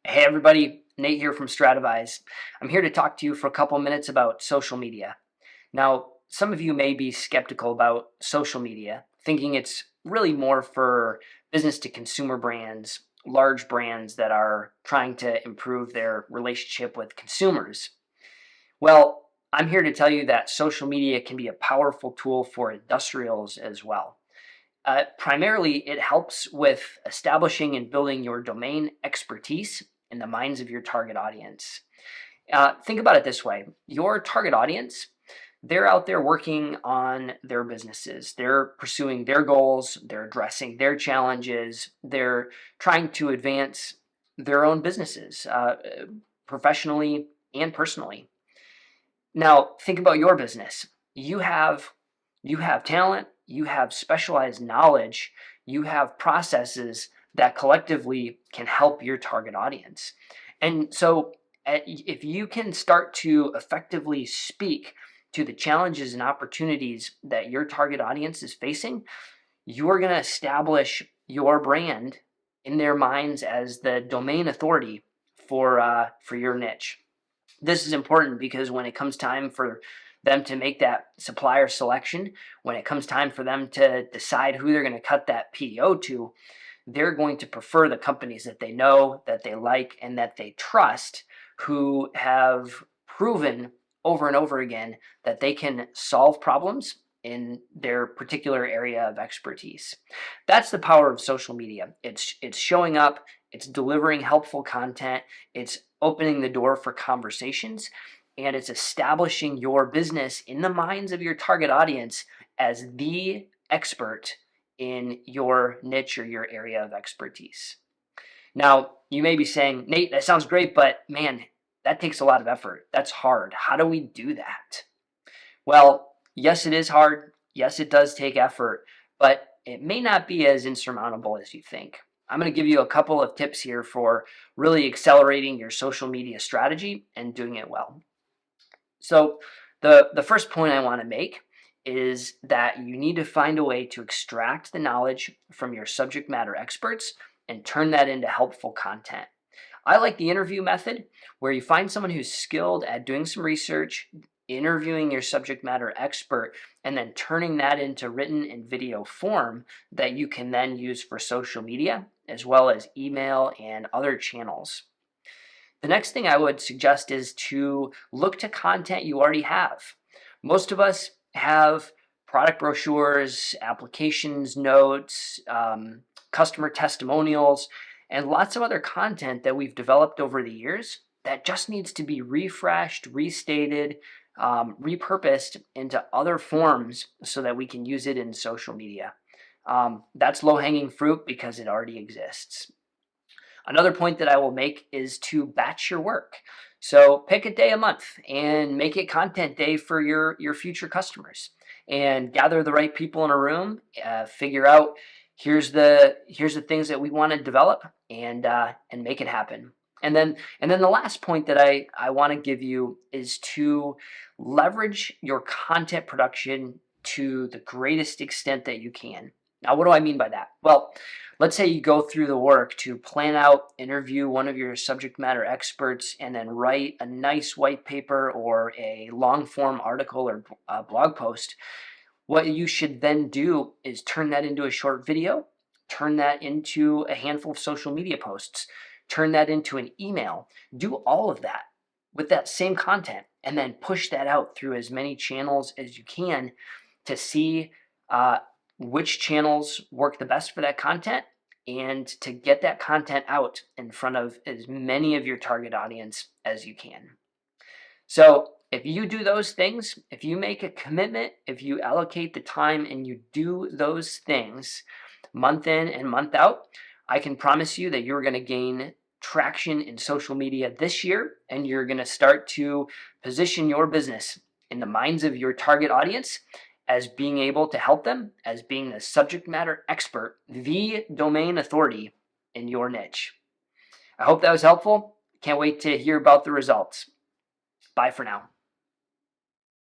Hey everybody, Nate here from Strativise. I'm here to talk to you for a couple minutes about social media. Now, some of you may be skeptical about social media, thinking it's really more for business to consumer brands, large brands that are trying to improve their relationship with consumers. Well, I'm here to tell you that social media can be a powerful tool for industrials as well. Primarily, it helps with establishing and building your domain expertise in the minds of your target audience. Think about it this way: your target audience, they're out there working on their businesses, they're pursuing their goals, they're addressing their challenges, they're trying to advance their own businesses professionally and personally. Now, think about your business. You have you have talent, you have specialized knowledge, you have processes that collectively can help your target audience. And so if you can start to effectively speak to the challenges and opportunities that your target audience is facing, you're going to establish your brand in their minds as the domain authority for your niche. This is important because when it comes time for them to make that supplier selection, when it comes time for them to decide who they're going to cut that PO to, they're going to prefer the companies that they know, that they like, and that they trust, who have proven over and over again that they can solve problems in their particular area of expertise. That's the power of social media. It's showing up, it's delivering helpful content, it's opening the door for conversations, and it's establishing your business in the minds of your target audience as the expert in your niche or your area of expertise. Now, you may be saying, Nate, that sounds great, but man, that takes a lot of effort. That's hard. How do we do that? Well, yes, it is hard. Yes, it does take effort, but it may not be as insurmountable as you think. I'm going to give you a couple of tips here for really accelerating your social media strategy and doing it well. So, the first point I want to make is that you need to find a way to extract the knowledge from your subject matter experts and turn that into helpful content. I like the interview method, where you find someone who's skilled at doing some research, interviewing your subject matter expert, and then turning that into written and video form that you can then use for social media, as well as email and other channels. The next thing I would suggest is to look to content you already have. Most of us have product brochures, applications notes, customer testimonials, and lots of other content that we've developed over the years that just needs to be refreshed, restated, repurposed into other forms so that we can use it in social media. That's low-hanging fruit because it already exists. Another point that I will make is to batch your work. So pick a day a month and make it content day for your future customers, and gather the right people in a room. Figure out here's the things that we want to develop, and make it happen. And then the last point that I want to give you is to leverage your content production to the greatest extent that you can. Now, what do I mean by that? Well, let's say you go through the work to plan out, interview one of your subject matter experts, and then write a nice white paper or a long form article or blog post. What you should then do is turn that into a short video, turn that into a handful of social media posts, turn that into an email. Do all of that with that same content, and then push that out through as many channels as you can to see which channels work the best for that content, and to get that content out in front of as many of your target audience as you can. So if you do those things, if you make a commitment, if you allocate the time and you do those things month in and month out, I can promise you that you're going to gain traction in social media this year, and you're going to start to position your business in the minds of your target audience as being able to help them, as being the subject matter expert, the domain authority in your niche. I hope that was helpful. Can't wait to hear about the results. Bye for now.